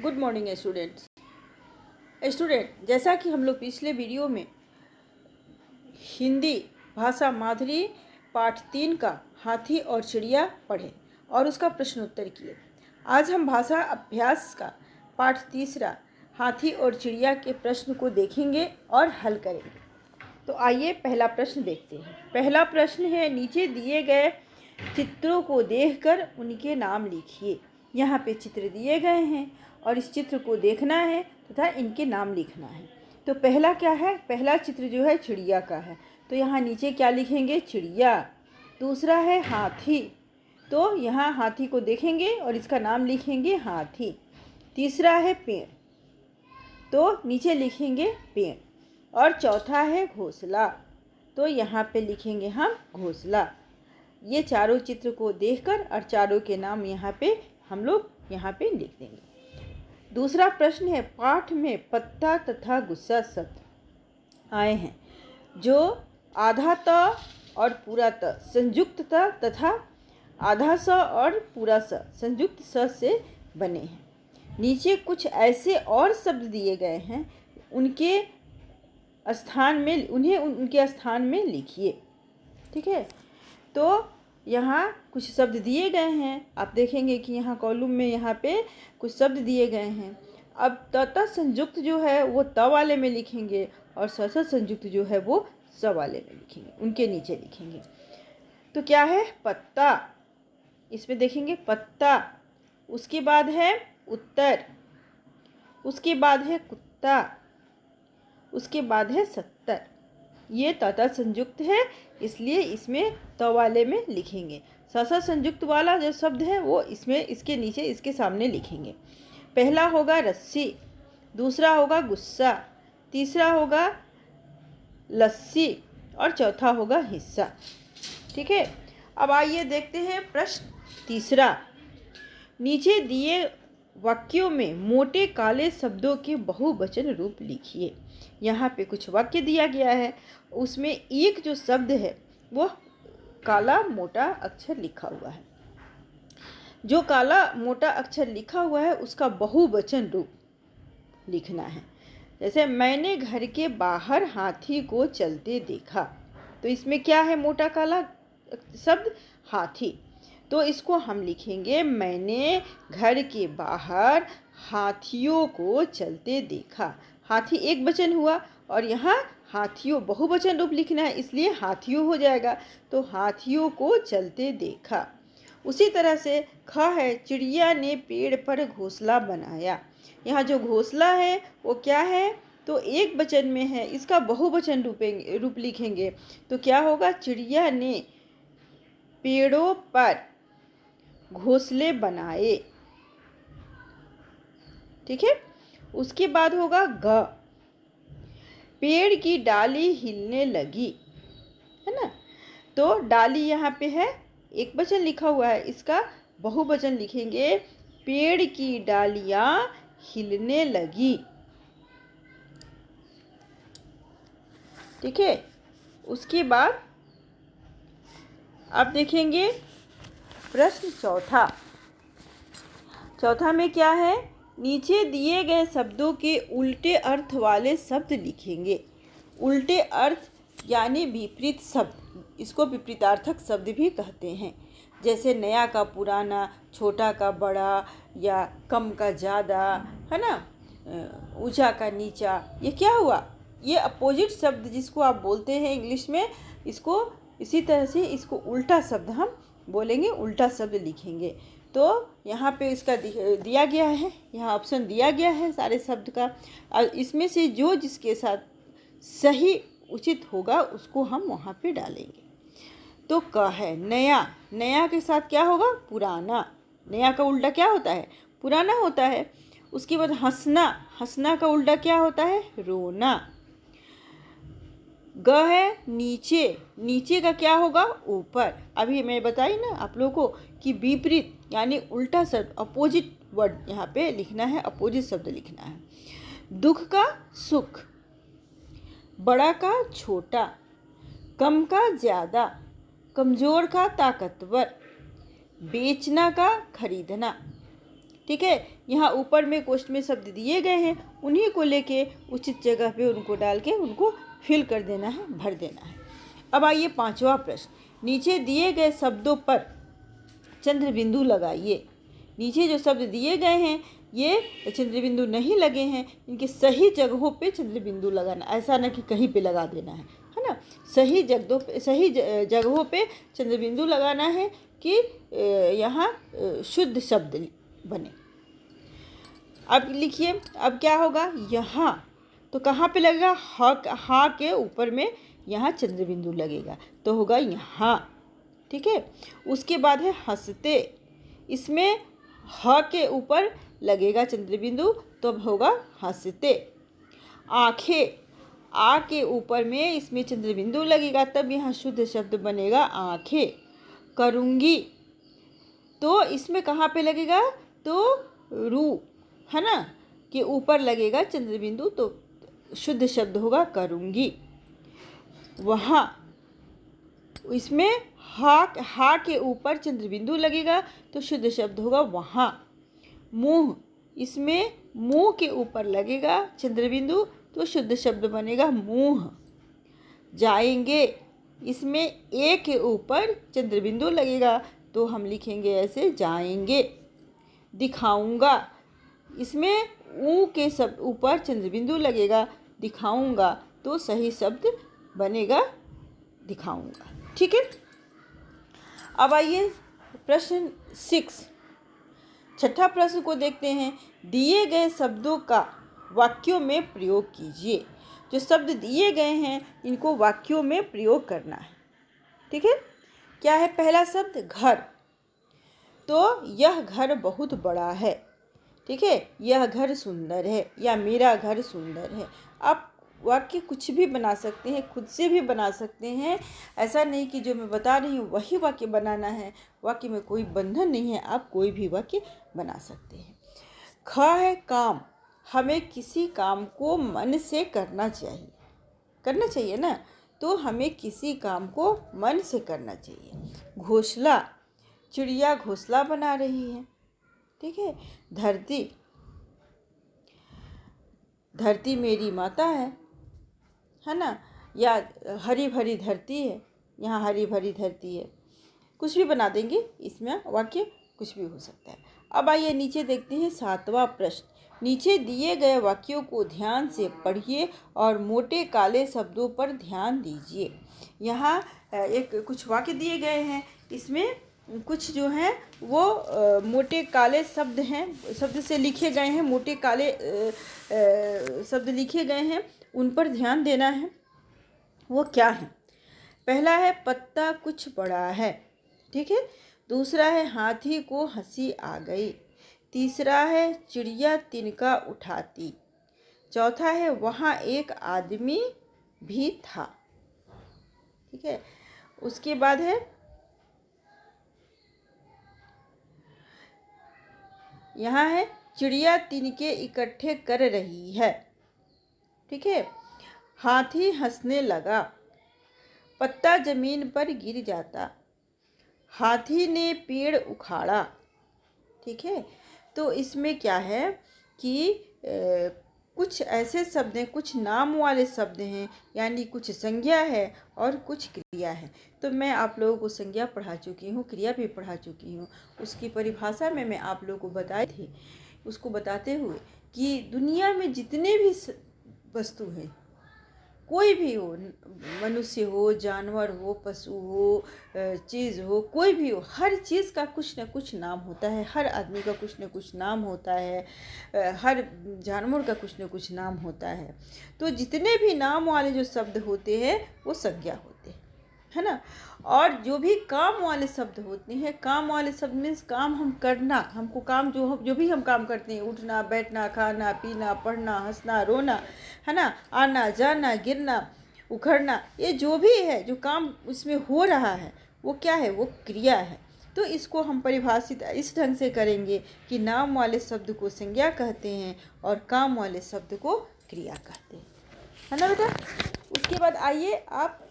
Good morning students. जैसा कि हम लोग पिछले वीडियो में हिंदी भाषा माधुरी पाठ 3 का हाथी और चिड़िया पढ़े और उसका प्रश्न उत्तर किए। आज हम भाषा अभ्यास का पाठ 3 हाथी और चिड़िया के प्रश्न को देखेंगे और हल करेंगे। तो आइए पहला प्रश्न देखते हैं। पहला प्रश्न है, नीचे दिए गए चित्रों को देखकर उनके नाम लिखिए। यहाँ पे चित्र दिए गए हैं और इस चित्र को देखना है तथा इनके नाम लिखना है। तो पहला क्या है? पहला चित्र जो है चिड़िया का है, तो यहाँ नीचे क्या लिखेंगे? चिड़िया। दूसरा है हाथी, तो यहाँ हाथी को देखेंगे और इसका नाम लिखेंगे हाथी। तीसरा है पेड़, तो नीचे लिखेंगे पेड़। और चौथा है घोंसला, तो यहाँ पे लिखेंगे हम घोंसला। ये चारों चित्र को देखकर और चारों के नाम हम लोग यहाँ पे लिख देंगे। दूसरा प्रश्न है, पाठ में पत्ता तथा गुस्सा शब्द आए हैं जो आधा त और पूरा त संयुक्त त तथा आधा स और पूरा स संयुक्त स से बने हैं। नीचे कुछ ऐसे और शब्द दिए गए हैं, उनके स्थान में लिखिए। ठीक है, तो यहाँ कुछ शब्द दिए गए हैं। आप देखेंगे कि यहाँ कॉलम में यहाँ पे कुछ शब्द दिए गए हैं। अब त संयुक्त जो है वो त वाले में लिखेंगे और स संयुक्त जो है वो स वाले में लिखेंगे, उनके नीचे लिखेंगे। तो क्या है? पत्ता, इसमें देखेंगे पत्ता। उसके बाद है उत्तर, उसके बाद है कुत्ता, उसके बाद है 70। ये तथा संयुक्त है, इसलिए इसमें त वाले में लिखेंगे। स संयुक्त वाला जो शब्द है वो इसमें इसके नीचे इसके सामने लिखेंगे। पहला होगा रस्सी, दूसरा होगा गुस्सा, तीसरा होगा लस्सी और चौथा होगा हिस्सा। ठीक है, अब आइए देखते हैं प्रश्न तीसरा। नीचे दिए वाक्यों में मोटे काले शब्दों के बहुवचन रूप लिखिए। यहाँ पे कुछ वाक्य दिया गया है, उसमें एक जो शब्द है वो काला मोटा अक्षर लिखा हुआ है। जो काला मोटा अक्षर लिखा हुआ है उसका बहुवचन रूप लिखना है। जैसे मैंने घर के बाहर हाथी को चलते देखा, तो इसमें क्या है? मोटा काला शब्द हाथी, तो इसको हम लिखेंगे मैंने घर के बाहर हाथियों को चलते देखा। हाथी एक वचन हुआ और यहाँ हाथियों बहुवचन रूप लिखना है, इसलिए हाथियों हो जाएगा, तो हाथियों को चलते देखा। उसी तरह से ख है, चिड़िया ने पेड़ पर घोंसला बनाया। यहाँ जो घोंसला है वो क्या है? तो एक वचन में है, इसका बहुवचन रूप लिखेंगे। तो क्या होगा? चिड़िया ने पेड़ों पर घोंसले बनाए। ठीक है, उसके बाद होगा ग, पेड़ की डाली हिलने लगी, है ना। तो डाली यहाँ पे है, एक वचन लिखा हुआ है, इसका बहुवचन लिखेंगे पेड़ की डालियां हिलने लगी। ठीक है, उसके बाद अब देखेंगे प्रश्न चौथा में क्या है? नीचे दिए गए शब्दों के उल्टे अर्थ वाले शब्द लिखेंगे। उल्टे अर्थ यानी विपरीत शब्द, इसको विपरीतार्थक शब्द भी कहते हैं। जैसे नया का पुराना, छोटा का बड़ा या कम का ज़्यादा, है ना, ऊंचा का नीचा। ये क्या हुआ? ये अपोजिट शब्द जिसको आप बोलते हैं इंग्लिश में, इसको इसी तरह से इसको उल्टा शब्द हम बोलेंगे, उल्टा शब्द लिखेंगे। तो यहाँ पे इसका दिया गया है, यहाँ ऑप्शन दिया गया है सारे शब्द का, और इसमें से जो जिसके साथ सही उचित होगा उसको हम वहाँ पे डालेंगे। तो क है नया, नया के साथ क्या होगा? पुराना। नया का उल्टा क्या होता है? पुराना होता है। उसके बाद हंसना, हंसना का उल्टा क्या होता है? रोना। ग है नीचे, नीचे का क्या होगा? ऊपर। अभी मैं बताई ना आप लोगों को कि विपरीत यानी उल्टा शब्द, अपोजिट वर्ड यहाँ पे लिखना है, अपोजिट शब्द लिखना है। दुख का सुख, बड़ा का छोटा, कम का ज़्यादा, कमज़ोर का ताकतवर, बेचना का खरीदना, ठीक है। यहाँ ऊपर में कोष्ठ में शब्द दिए गए हैं, उन्हीं को लेके उचित जगह पे उनको डाल के उनको फिल कर देना है, भर देना है। अब आइए 5वां प्रश्न, नीचे दिए गए शब्दों पर चंद्र बिंदु लगाइए। नीचे जो शब्द दिए गए हैं ये चंद्र बिंदु नहीं लगे हैं, इनके सही जगहों पे चंद्र बिंदु लगाना, ऐसा ना कि कहीं पे लगा देना है ना। सही जगहों पे चंद्र बिंदु लगाना है कि यहाँ शुद्ध शब्द बने। अब लिखिए, अब क्या होगा, यहाँ तो कहाँ पे लगेगा, हा के ऊपर में यहाँ चंद्र बिंदु लगेगा तो होगा यहाँ, ठीक है। उसके बाद है हंसते, इसमें ह के ऊपर लगेगा चंद्र बिंदु तो अब होगा हंसते। आंखें, आ के ऊपर में इसमें चंद्र बिंदु लगेगा तब यहाँ शुद्ध शब्द बनेगा आंखें। करूँगी, तो इसमें कहाँ पे लगेगा, तो रू है ना के ऊपर लगेगा चंद्र बिंदु तो शुद्ध शब्द होगा करूँगी। वहाँ, इसमें हा के ऊपर चंद्र बिंदु लगेगा तो शुद्ध शब्द होगा वहाँ। मुँह, इसमें मुँह के ऊपर लगेगा चंद्र बिंदु तो शुद्ध शब्द बनेगा मुँह। जाएंगे, इसमें ए के ऊपर चंद्र बिंदु लगेगा तो हम लिखेंगे ऐसे जाएंगे। दिखाऊंगा, इसमें ऊ के सब ऊपर चंद्र बिंदु लगेगा, दिखाऊंगा तो सही शब्द बनेगा दिखाऊंगा, ठीक है। अब आइए प्रश्न 6, छठा प्रश्न को देखते हैं। दिए गए शब्दों का वाक्यों में प्रयोग कीजिए। जो शब्द दिए गए हैं इनको वाक्यों में प्रयोग करना है, ठीक है। क्या है पहला शब्द, घर, तो यह घर बहुत बड़ा है, ठीक है। यह घर सुंदर है या मेरा घर सुंदर है। आप वाक्य कुछ भी बना सकते हैं, खुद से भी बना सकते हैं, ऐसा नहीं कि जो मैं बता रही हूँ वही वाक्य बनाना है। वाक्य में कोई बंधन नहीं है, आप कोई भी वाक्य बना सकते हैं। ख है काम, हमें किसी काम को मन से करना चाहिए ना, तो हमें किसी काम को मन से करना चाहिए। घोंसला, चिड़िया घोंसला बना रही है, ठीक है। धरती मेरी माता है ना, या हरी भरी धरती है, यहाँ हरी भरी धरती है, कुछ भी बना देंगे, इसमें वाक्य कुछ भी हो सकता है। अब आइए नीचे देखते हैं 7वां प्रश्न। नीचे दिए गए वाक्यों को ध्यान से पढ़िए और मोटे काले शब्दों पर ध्यान दीजिए। यहाँ कुछ वाक्य दिए गए हैं, इसमें कुछ जो हैं वो मोटे काले शब्द हैं, शब्द से लिखे गए हैं, मोटे काले शब्द लिखे गए हैं, उन पर ध्यान देना है। वो क्या है, पहला है पत्ता कुछ बड़ा है, ठीक है। दूसरा है हाथी को हंसी आ गई। तीसरा है चिड़िया तिनका उठाती। चौथा है वहाँ एक आदमी भी था, ठीक है। उसके बाद है यहाँ है चिड़िया तिनके इकट्ठे कर रही है, ठीक है। हाथी हंसने लगा, पत्ता जमीन पर गिर जाता, हाथी ने पेड़ उखाड़ा, ठीक है। तो इसमें क्या है कि कुछ ऐसे शब्द हैं, कुछ नाम वाले शब्द हैं, यानी कुछ संज्ञा है और कुछ क्रिया है। तो मैं आप लोगों को संज्ञा पढ़ा चुकी हूँ, क्रिया भी पढ़ा चुकी हूँ। उसकी परिभाषा में मैं आप लोगों को बताई थी, उसको बताते हुए कि दुनिया में जितने भी वस्तु हैं, कोई भी हो, मनुष्य हो, जानवर हो, पशु हो, चीज़ हो, कोई भी हो, हर चीज़ का कुछ न कुछ नाम होता है। हर आदमी का कुछ न कुछ नाम होता है, हर जानवर का कुछ न कुछ नाम होता है। तो जितने भी नाम वाले जो शब्द होते हैं वो संज्ञा होते हैं, है ना। और जो भी काम वाले शब्द होते हैं, काम वाले शब्द मीन्स काम हम करना, हमको काम जो भी हम काम करते हैं, उठना, बैठना, खाना, पीना, पढ़ना, हंसना, रोना, है ना, आना जाना, गिरना, उखड़ना, ये जो भी है, जो काम उसमें हो रहा है वो क्या है, वो क्रिया है। तो इसको हम परिभाषित इस ढंग से करेंगे कि नाम वाले शब्द को संज्ञा कहते हैं और काम वाले शब्द को क्रिया कहते हैं, है ना बेटा। उसके बाद आइए आप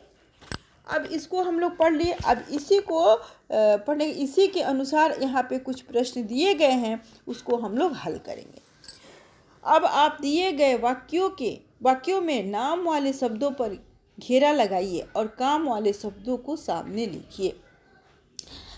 अब इसको हम लोग पढ़ लिए। अब इसी को पढ़ने इसी के अनुसार यहाँ पे कुछ प्रश्न दिए गए हैं, उसको हम लोग हल करेंगे। अब आप दिए गए वाक्यों में नाम वाले शब्दों पर घेरा लगाइए और काम वाले शब्दों को सामने लिखिए।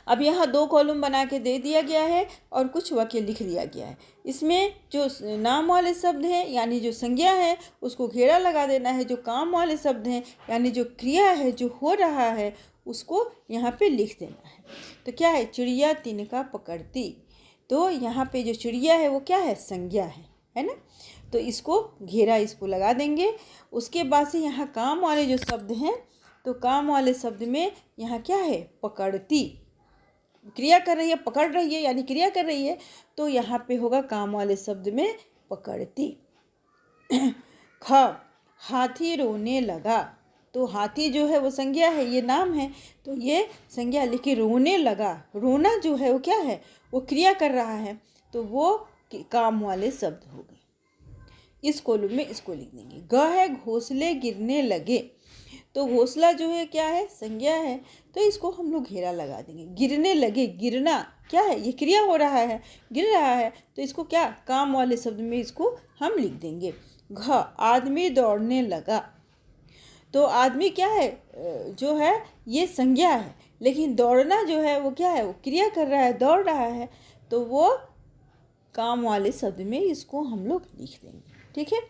अब यहाँ 2 कॉलम बना के दे दिया गया है और कुछ वाक्य लिख दिया गया है। इसमें जो नाम वाले शब्द हैं यानी जो संज्ञा है उसको घेरा लगा देना है, जो काम वाले शब्द हैं यानी जो क्रिया है जो हो रहा है उसको यहाँ पे लिख देना है। तो क्या है, चिड़िया तिनका पकड़ती, तो यहाँ पे जो चिड़िया है वो क्या है, संज्ञा है ना। तो इसको घेरा इसको लगा देंगे। उसके बाद से यहाँ काम वाले जो शब्द हैं, तो काम वाले शब्द में यहाँ क्या है, पकड़ती, क्रिया कर रही है, पकड़ रही है यानी क्रिया कर रही है, तो यहाँ पे होगा काम वाले शब्द में पकड़ती। ख, हाथी रोने लगा, तो हाथी जो है वो संज्ञा है, ये नाम है, तो ये संज्ञा लिखी। रोने लगा, रोना जो है वो क्या है, वो क्रिया कर रहा है, तो वो काम वाले शब्द हो गए। इस कॉलम में इसको लिख देंगे। ग है, घोंसले गिरने लगे, तो घोंसला जो है क्या है, संज्ञा है, तो इसको हम लोग घेरा लगा देंगे। गिरने लगे, गिरना क्या है, ये क्रिया हो रहा है, गिर रहा है, तो इसको क्या, काम वाले शब्द में इसको हम लिख देंगे। घ, आदमी दौड़ने लगा, तो आदमी क्या है, जो है ये संज्ञा है, लेकिन दौड़ना जो है वो क्या है, वो क्रिया कर रहा है, दौड़ रहा है, तो वो काम वाले शब्द में इसको हम लोग लिख देंगे। ठीक है।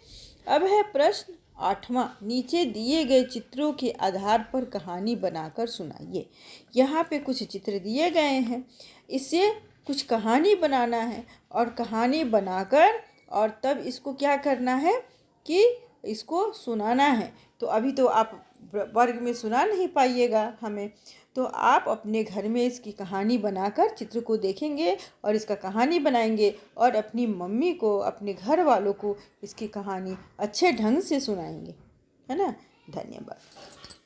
अब है प्रश्न 8वां, नीचे दिए गए चित्रों के आधार पर कहानी बनाकर सुनाइए। यहाँ पे कुछ चित्र दिए गए हैं, इससे कुछ कहानी बनाना है और कहानी बनाकर और तब इसको क्या करना है कि इसको सुनाना है। तो अभी तो आप वर्ग में सुना नहीं पाइएगा हमें, तो आप अपने घर में इसकी कहानी बनाकर चित्र को देखेंगे और इसका कहानी बनाएंगे और अपनी मम्मी को, अपने घर वालों को इसकी कहानी अच्छे ढंग से सुनाएंगे, है ना। धन्यवाद।